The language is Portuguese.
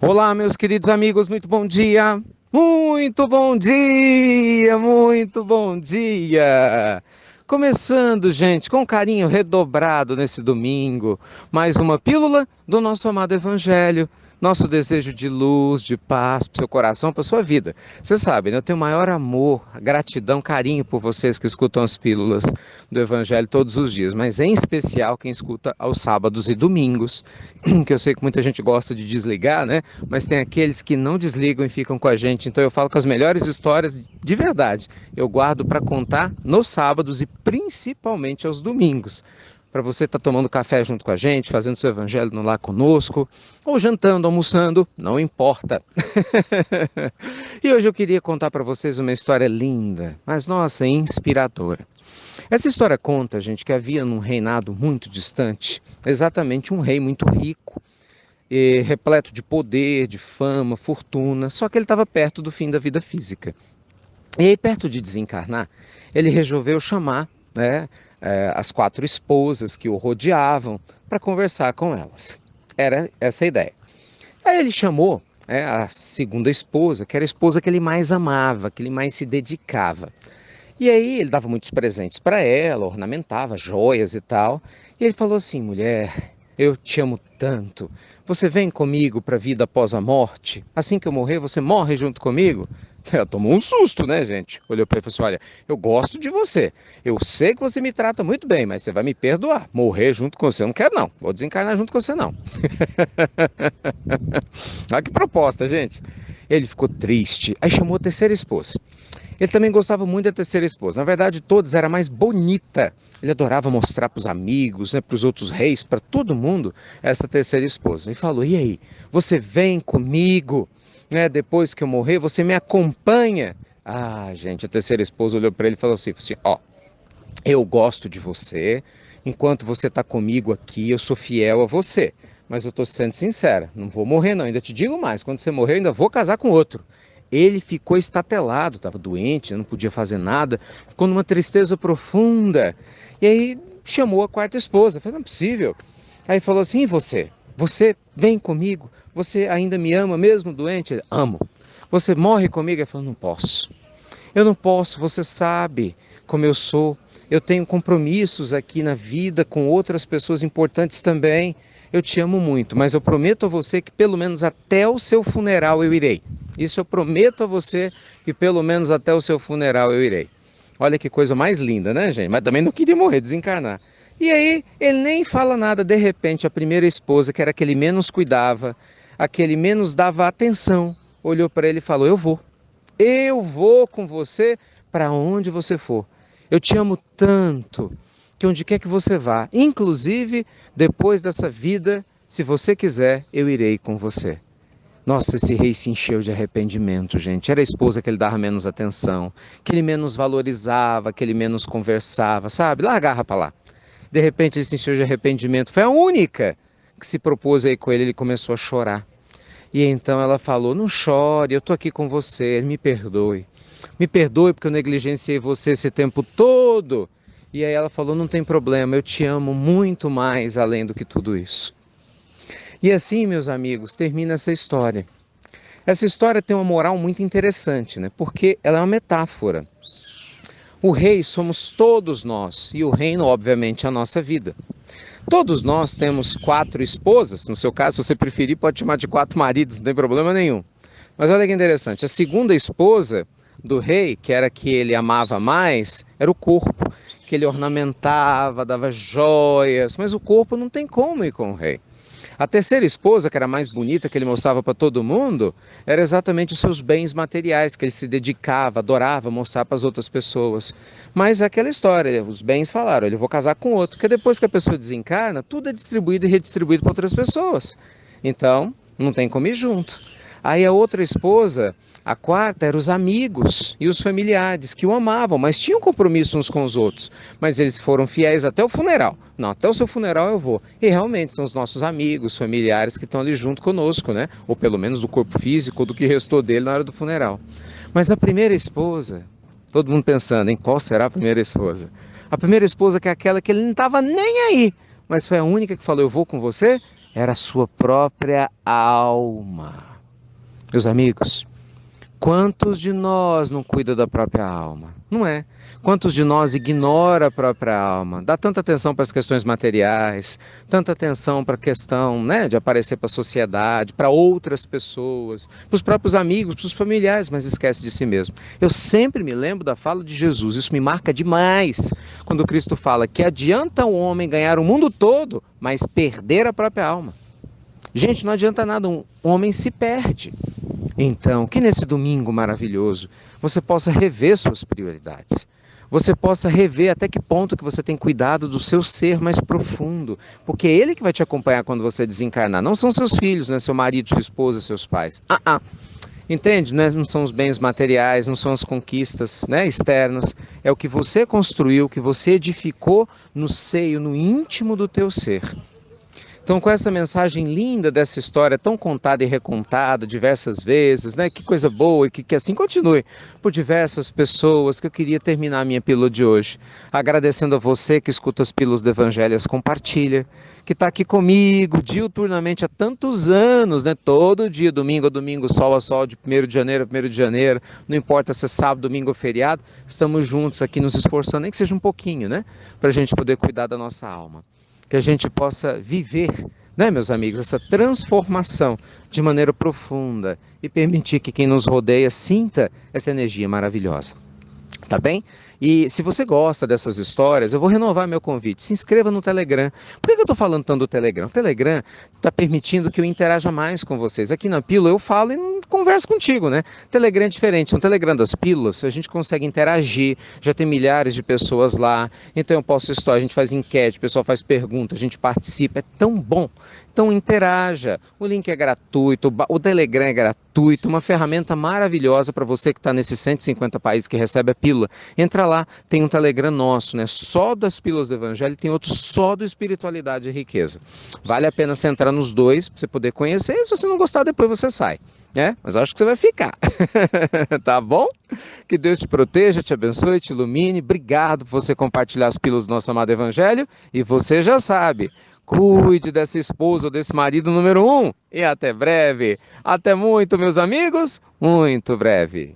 Olá, meus queridos amigos, muito bom dia! Muito bom dia! Muito bom dia! Começando, gente, com carinho redobrado nesse domingo, mais uma pílula do nosso amado Evangelho, nosso desejo de luz, de paz para o seu coração, para a sua vida. Você sabe, né? Eu tenho o maior amor, gratidão, carinho por vocês que escutam as pílulas do Evangelho todos os dias, mas em especial quem escuta aos sábados e domingos, que eu sei que muita gente gosta de desligar, né? Mas tem aqueles que não desligam e ficam com a gente. Então eu falo que as melhores histórias de verdade eu guardo para contar nos sábados e principalmente aos domingos. Para você estar tomando café junto com a gente, fazendo seu evangelho no lá conosco, ou jantando, almoçando, não importa. E hoje eu queria contar para vocês uma história linda, mas nossa, inspiradora. Essa história conta, gente, que havia num reinado muito distante, exatamente um rei muito rico, repleto de poder, de fama, fortuna, só que ele estava perto do fim da vida física. E aí, perto de desencarnar, ele resolveu chamar, né, as 4 esposas que o rodeavam para conversar com elas. Era essa a ideia. Aí ele chamou, a segunda esposa, que era a esposa que ele mais amava, que ele mais se dedicava. E aí ele dava muitos presentes para ela, ornamentava, joias e tal. E ele falou assim: mulher, eu te amo tanto. Você vem comigo para a vida após a morte? Assim que eu morrer, você morre junto comigo? Ela tomou um susto, né, gente? Olhou para ele e falou assim: olha, eu gosto de você. Eu sei que você me trata muito bem, mas você vai me perdoar. Morrer junto com você eu não quero, não. Vou desencarnar junto com você, não. Olha que proposta, gente. Ele ficou triste. Aí chamou a terceira esposa. Ele também gostava muito da terceira esposa. Na verdade, todas era a mais bonita. Ele adorava mostrar para os amigos, né, para os outros reis, para todo mundo, essa terceira esposa. E falou: e aí, você vem comigo, né, depois que eu morrer, você me acompanha? Ah, gente, a terceira esposa olhou para ele e falou assim, ó, eu gosto de você, enquanto você está comigo aqui, eu sou fiel a você. Mas eu estou sendo sincera, não vou morrer não, ainda te digo mais, quando você morrer eu ainda vou casar com outro. Ele ficou estatelado, estava doente, não podia fazer nada, ficou numa tristeza profunda. E aí chamou a quarta esposa, falou: não é possível. Aí falou assim: e você? Você vem comigo? Você ainda me ama mesmo doente? Ele: amo. Você morre comigo? Ele falou: não posso. Eu não posso, você sabe como eu sou. Eu tenho compromissos aqui na vida com outras pessoas importantes também. Eu te amo muito, mas eu prometo a você que pelo menos até o seu funeral eu irei. Isso eu prometo a você que pelo menos até o seu funeral eu irei. Olha que coisa mais linda, né, gente? Mas também não queria morrer, desencarnar. E aí ele nem fala nada, de repente a primeira esposa, que era a que ele menos cuidava, a que ele menos dava atenção, olhou para ele e falou: eu vou. Eu vou com você para onde você for. Eu te amo tanto que onde quer que você vá, inclusive depois dessa vida, se você quiser, eu irei com você. Nossa, esse rei se encheu de arrependimento, gente. Era a esposa que ele dava menos atenção, que ele menos valorizava, que ele menos conversava, sabe? Larga para lá. De repente ele se encheu de arrependimento. Foi a única que se propôs aí com ele, ele começou a chorar. E então ela falou: não chore, eu estou aqui com você, me perdoe. Me perdoe porque eu negligenciei você esse tempo todo. E aí ela falou: não tem problema, eu te amo muito mais além do que tudo isso. E assim, meus amigos, termina essa história. Essa história tem uma moral muito interessante, né? Porque ela é uma metáfora. O rei somos todos nós e o reino, obviamente, é a nossa vida. Todos nós temos 4 esposas, no seu caso, se você preferir, pode chamar de 4 maridos, não tem problema nenhum. Mas olha que interessante, a segunda esposa do rei, que era a que ele amava mais, era o corpo, que ele ornamentava, dava joias, mas o corpo não tem como ir com o rei. A terceira esposa, que era a mais bonita, que ele mostrava para todo mundo, era exatamente os seus bens materiais, que ele se dedicava, adorava mostrar para as outras pessoas. Mas é aquela história, os bens falaram: eu vou casar com outro, porque depois que a pessoa desencarna, tudo é distribuído e redistribuído para outras pessoas. Então, não tem como ir junto. Aí a outra esposa, a quarta, eram os amigos e os familiares que o amavam, mas tinham compromisso uns com os outros. Mas eles foram fiéis até o funeral. Não, até o seu funeral eu vou. E realmente são os nossos amigos, familiares que estão ali junto conosco, né? Ou pelo menos do corpo físico, do que restou dele na hora do funeral. Mas a primeira esposa, todo mundo pensando em qual será a primeira esposa. A primeira esposa, que é aquela que ele não estava nem aí, mas foi a única que falou: eu vou com você, era a sua própria alma. Meus amigos, quantos de nós não cuida da própria alma? Não é? Quantos de nós ignora a própria alma? Dá tanta atenção para as questões materiais, tanta atenção para a questão, né, de aparecer para a sociedade, para outras pessoas, para os próprios amigos, para os familiares, mas esquece de si mesmo. Eu sempre me lembro da fala de Jesus, isso me marca demais, quando Cristo fala que adianta o homem ganhar o mundo todo, mas perder a própria alma. Gente, não adianta nada, um homem se perde. Então, que nesse domingo maravilhoso você possa rever suas prioridades. Você possa rever até que ponto que você tem cuidado do seu ser mais profundo. Porque é ele que vai te acompanhar quando você desencarnar. Não são seus filhos, né? Seu marido, sua esposa, seus pais. Entende? Não são os bens materiais, não são as conquistas, né, externas. É o que você construiu, o que você edificou no seio, no íntimo do teu ser. Então, com essa mensagem linda dessa história, tão contada e recontada diversas vezes, né? Que coisa boa e que assim continue por diversas pessoas, que eu queria terminar a minha pílula de hoje. Agradecendo a você que escuta as pílulas do Evangelho, compartilha, que está aqui comigo diuturnamente há tantos anos, né? Todo dia, domingo a domingo, sol a sol, de 1º de janeiro a 1º de janeiro, não importa se é sábado, domingo ou feriado, estamos juntos aqui nos esforçando, nem que seja um pouquinho, né? Para a gente poder cuidar da nossa alma. Que a gente possa viver, né, meus amigos, essa transformação de maneira profunda e permitir que quem nos rodeia sinta essa energia maravilhosa. Tá bem? E se você gosta dessas histórias, eu vou renovar meu convite. Se inscreva no Telegram. Por que eu estou falando tanto do Telegram? O Telegram está permitindo que eu interaja mais com vocês. Aqui na Pílula eu falo e não converso contigo, né? Telegram é diferente. No Telegram das Pílulas a gente consegue interagir. Já tem milhares de pessoas lá. Então eu posto história, a gente faz enquete, o pessoal faz pergunta, a gente participa. É tão bom. Então interaja. O link é gratuito, o Telegram é gratuito, uma ferramenta maravilhosa para você que está nesses 150 países que recebe a pílula. Entra lá, tem um Telegram nosso, né? Só das pílulas do Evangelho, tem outro só do Espiritualidade e Riqueza. Vale a pena você entrar nos dois para você poder conhecer. Se você não gostar, depois você sai, né? Mas eu acho que você vai ficar. Tá bom? Que Deus te proteja, te abençoe, te ilumine. Obrigado por você compartilhar as pílulas do nosso amado Evangelho. E você já sabe, cuide dessa esposa ou desse marido número 1. E até breve. Até muito, meus amigos. Muito breve.